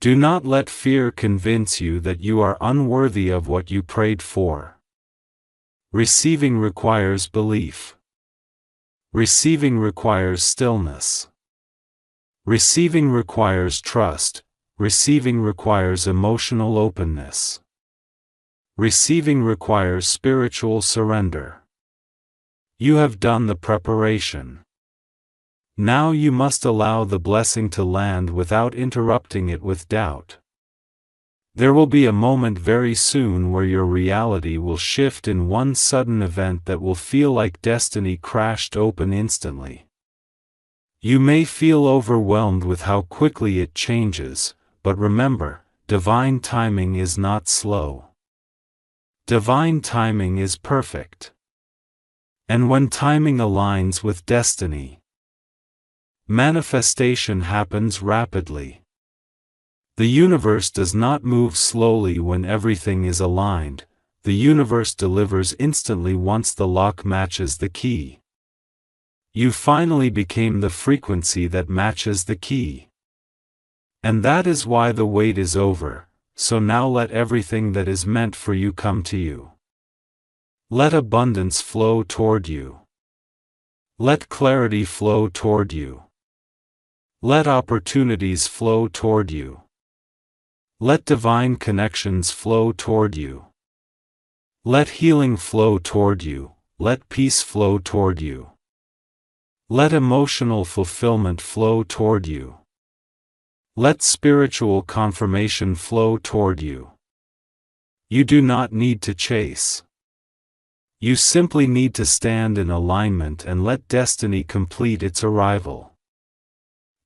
S1: Do not let fear convince you that you are unworthy of what you prayed for. Receiving requires belief. Receiving requires stillness. Receiving requires trust. Receiving requires emotional openness. Receiving requires spiritual surrender. You have done the preparation. Now you must allow the blessing to land without interrupting it with doubt. There will be a moment very soon where your reality will shift in one sudden event that will feel like destiny crashed open instantly. You may feel overwhelmed with how quickly it changes, but remember, divine timing is not slow. Divine timing is perfect. And when timing aligns with destiny, manifestation happens rapidly. The universe does not move slowly when everything is aligned, the universe delivers instantly once the lock matches the key. You finally became the frequency that matches the key. And that is why the wait is over, so now let everything that is meant for you come to you. Let abundance flow toward you. Let clarity flow toward you. Let opportunities flow toward you. Let divine connections flow toward you. Let healing flow toward you. Let peace flow toward you. Let emotional fulfillment flow toward you. Let spiritual confirmation flow toward you. You do not need to chase. You simply need to stand in alignment and let destiny complete its arrival.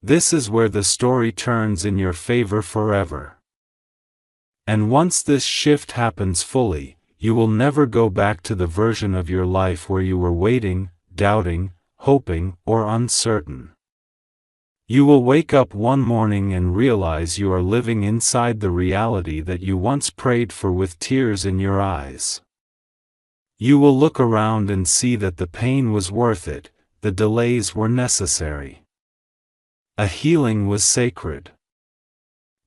S1: This is where the story turns in your favor forever. And once this shift happens fully, you will never go back to the version of your life where you were waiting, doubting, hoping, or uncertain. You will wake up one morning and realize you are living inside the reality that you once prayed for with tears in your eyes. You will look around and see that the pain was worth it, the delays were necessary. A healing was sacred.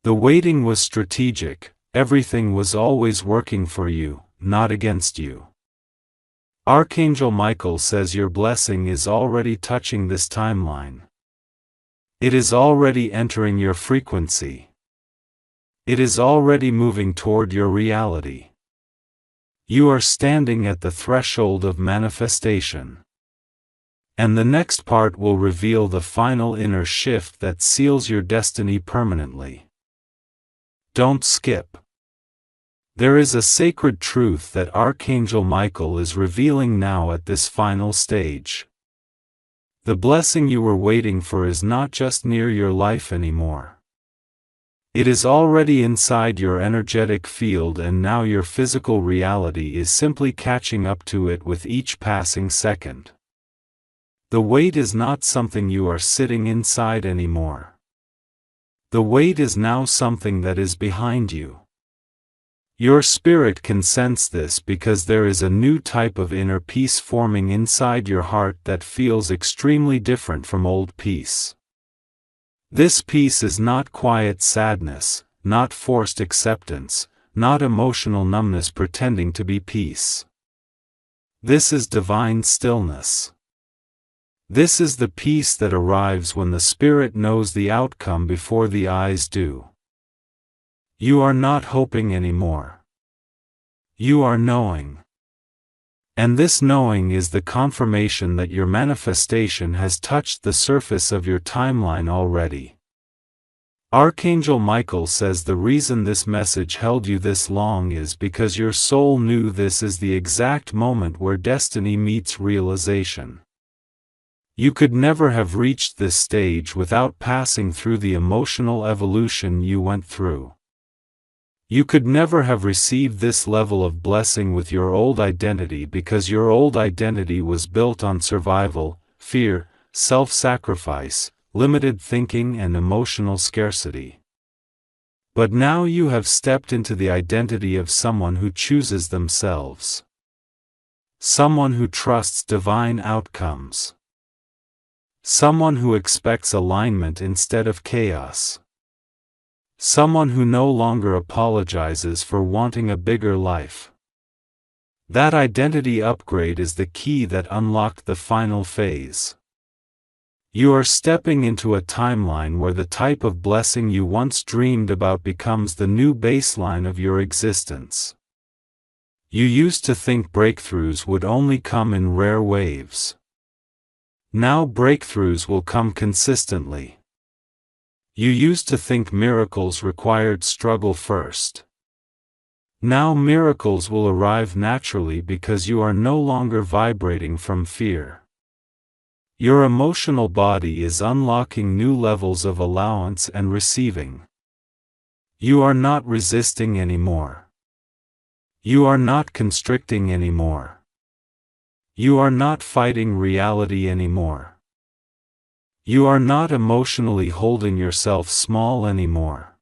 S1: The waiting was strategic, everything was always working for you, not against you. Archangel Michael says your blessing is already touching this timeline. It is already entering your frequency. It is already moving toward your reality. You are standing at the threshold of manifestation. And the next part will reveal the final inner shift that seals your destiny permanently. Don't skip. There is a sacred truth that Archangel Michael is revealing now at this final stage. The blessing you were waiting for is not just near your life anymore. It is already inside your energetic field, and now your physical reality is simply catching up to it with each passing second. The wait is not something you are sitting inside anymore. The wait is now something that is behind you. Your spirit can sense this because there is a new type of inner peace forming inside your heart that feels extremely different from old peace. This peace is not quiet sadness, not forced acceptance, not emotional numbness pretending to be peace. This is divine stillness. This is the peace that arrives when the spirit knows the outcome before the eyes do. You are not hoping anymore. You are knowing. And this knowing is the confirmation that your manifestation has touched the surface of your timeline already. Archangel Michael says the reason this message held you this long is because your soul knew this is the exact moment where destiny meets realization. You could never have reached this stage without passing through the emotional evolution you went through. You could never have received this level of blessing with your old identity because your old identity was built on survival, fear, self-sacrifice, limited thinking, and emotional scarcity. But now you have stepped into the identity of someone who chooses themselves. Someone who trusts divine outcomes. Someone who expects alignment instead of chaos. Someone who no longer apologizes for wanting a bigger life. That identity upgrade is the key that unlocked the final phase. You are stepping into a timeline where the type of blessing you once dreamed about becomes the new baseline of your existence. You used to think breakthroughs would only come in rare waves. Now breakthroughs will come consistently. You used to think miracles required struggle first. Now miracles will arrive naturally because you are no longer vibrating from fear. Your emotional body is unlocking new levels of allowance and receiving. You are not resisting anymore. You are not constricting anymore. You are not fighting reality anymore. You are not emotionally holding yourself small anymore.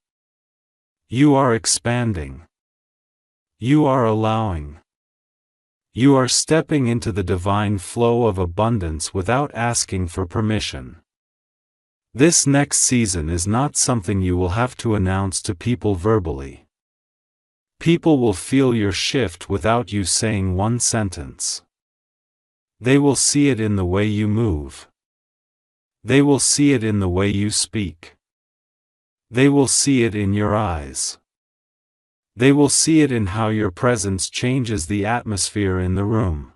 S1: You are expanding. You are allowing. You are stepping into the divine flow of abundance without asking for permission. This next season is not something you will have to announce to people verbally. People will feel your shift without you saying one sentence. They will see it in the way you move. They will see it in the way you speak. They will see it in your eyes. They will see it in how your presence changes the atmosphere in the room.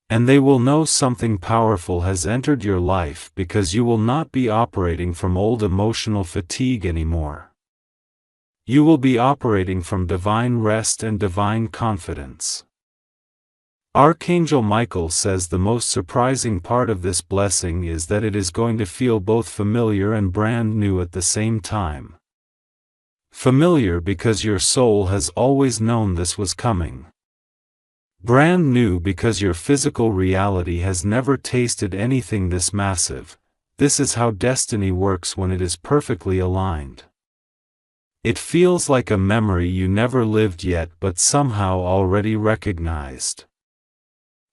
S1: And they will know something powerful has entered your life because you will not be operating from old emotional fatigue anymore. You will be operating from divine rest and divine confidence. Archangel Michael says the most surprising part of this blessing is that it is going to feel both familiar and brand new at the same time. Familiar because your soul has always known this was coming. Brand new because your physical reality has never tasted anything this massive. This is how destiny works when it is perfectly aligned. It feels like a memory you never lived yet but somehow already recognized.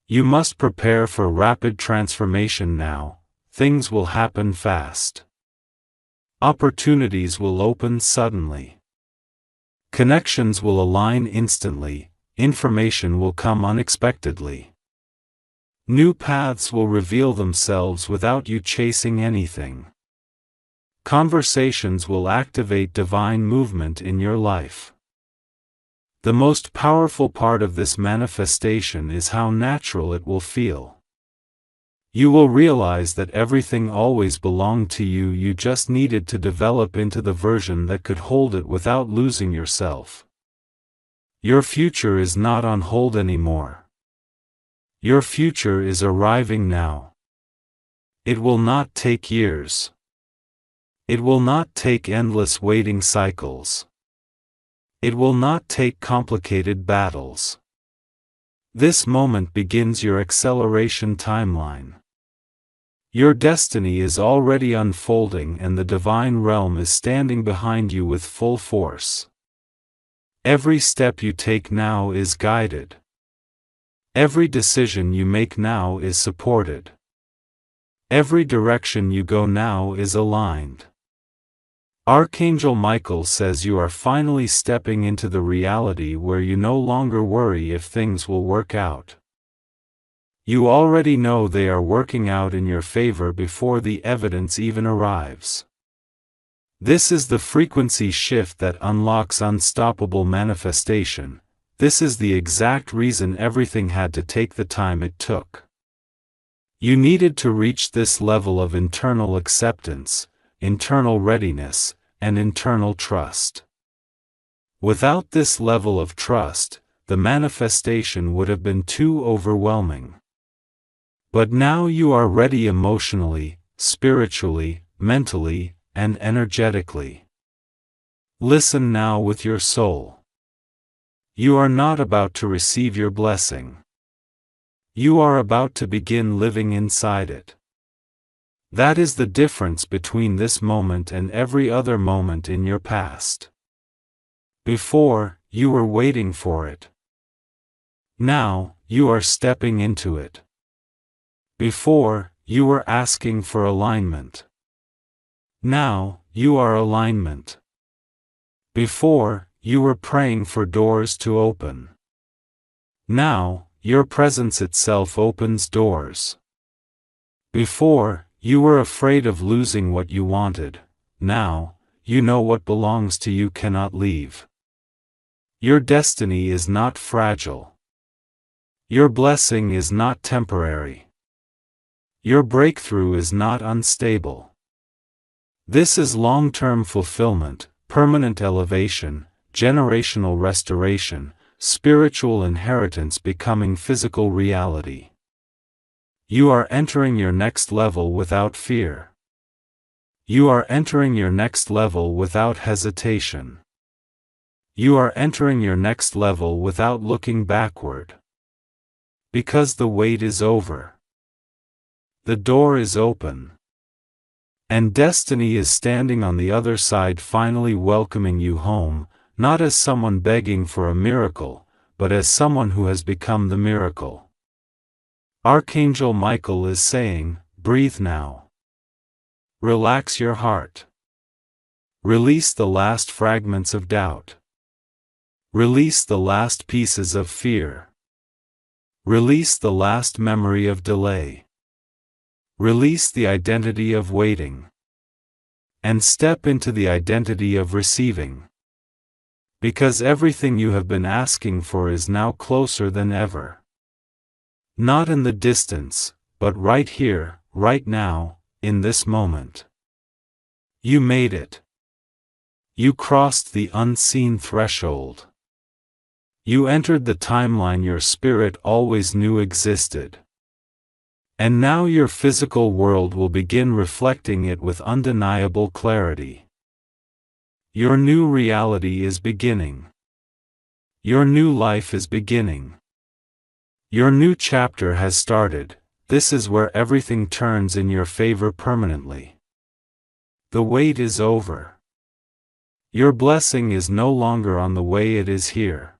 S1: You must prepare for rapid transformation now. Things will happen fast. Opportunities will open suddenly. Connections will align instantly. Information will come unexpectedly. New paths will reveal themselves without you chasing anything. Conversations will activate divine movement in your life. The most powerful part of this manifestation is how natural it will feel. You will realize that everything always belonged to you. You just needed to develop into the version that could hold it without losing yourself. Your future is not on hold anymore. Your future is arriving now. It will not take years. It will not take endless waiting cycles. It will not take complicated battles. This moment begins your acceleration timeline. Your destiny is already unfolding and the divine realm is standing behind you with full force. Every step you take now is guided. Every decision you make now is supported. Every direction you go now is aligned. Archangel Michael says you are finally stepping into the reality where you no longer worry if things will work out. You already know they are working out in your favor before the evidence even arrives. This is the frequency shift that unlocks unstoppable manifestation. This is the exact reason everything had to take the time it took. You needed to reach this level of internal acceptance, internal readiness, and internal trust. Without this level of trust, the manifestation would have been too overwhelming. But now you are ready emotionally, spiritually, mentally, and energetically. Listen now with your soul. You are not about to receive your blessing. You are about to begin living inside it. That is the difference between this moment and every other moment in your past. Before, you were waiting for it. Now, you are stepping into it. Before, you were asking for alignment. Now, you are alignment. Before, you were praying for doors to open. Now, your presence itself opens doors. Before, you were afraid of losing what you wanted. Now, you know what belongs to you cannot leave. Your destiny is not fragile. Your blessing is not temporary. Your breakthrough is not unstable. This is long-term fulfillment, permanent elevation, generational restoration, spiritual inheritance becoming physical reality. You are entering your next level without fear. You are entering your next level without hesitation. You are entering your next level without looking backward. Because the wait is over. The door is open. And destiny is standing on the other side, finally welcoming you home, not as someone begging for a miracle, but as someone who has become the miracle. Archangel Michael is saying, breathe now. Relax your heart. Release the last fragments of doubt. Release the last pieces of fear. Release the last memory of delay. Release the identity of waiting. And step into the identity of receiving. Because everything you have been asking for is now closer than ever. Not in the distance, but right here, right now, in this moment. You made it. You crossed the unseen threshold. You entered the timeline your spirit always knew existed. And now your physical world will begin reflecting it with undeniable clarity. Your new reality is beginning. Your new life is beginning. Your new chapter has started. This is where everything turns in your favor permanently. The wait is over. Your blessing is no longer on the way, it is here.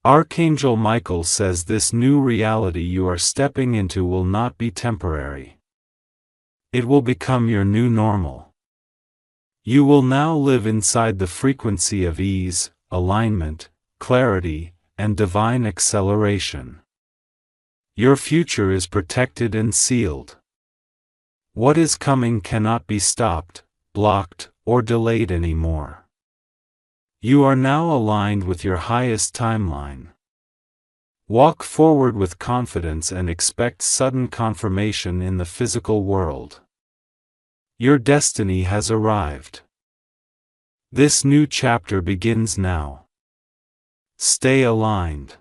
S1: Archangel Michael says this new reality you are stepping into will not be temporary. It will become your new normal. You will now live inside the frequency of ease, alignment, clarity, and divine acceleration. Your future is protected and sealed. What is coming cannot be stopped, blocked, or delayed anymore. You are now aligned with your highest timeline. Walk forward with confidence and expect sudden confirmation in the physical world. Your destiny has arrived. This new chapter begins now. Stay aligned.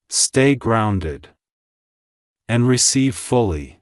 S1: Stay grounded. And receive fully.